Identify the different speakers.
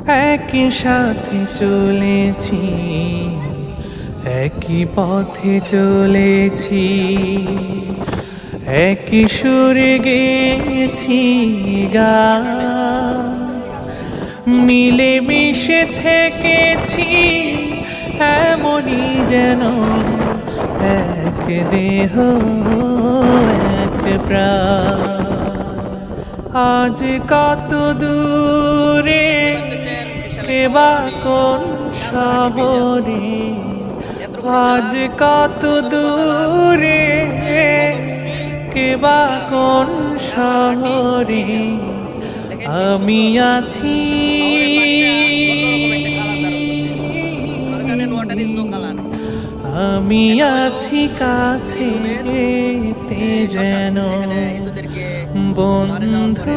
Speaker 1: একই সাথে চলেছি, একই পথে চলেছি, একই সুরে গেছি গান, মিলে মিশে থেকেছি এমনই যেন এক দেহ এক প্রাণ। আজ কত দূরে কেবা কোন শহরে, আজ কত দূরে কেবা কোন শহরে আমি আছি, আমি আছি কাছে যেন বন্ধু।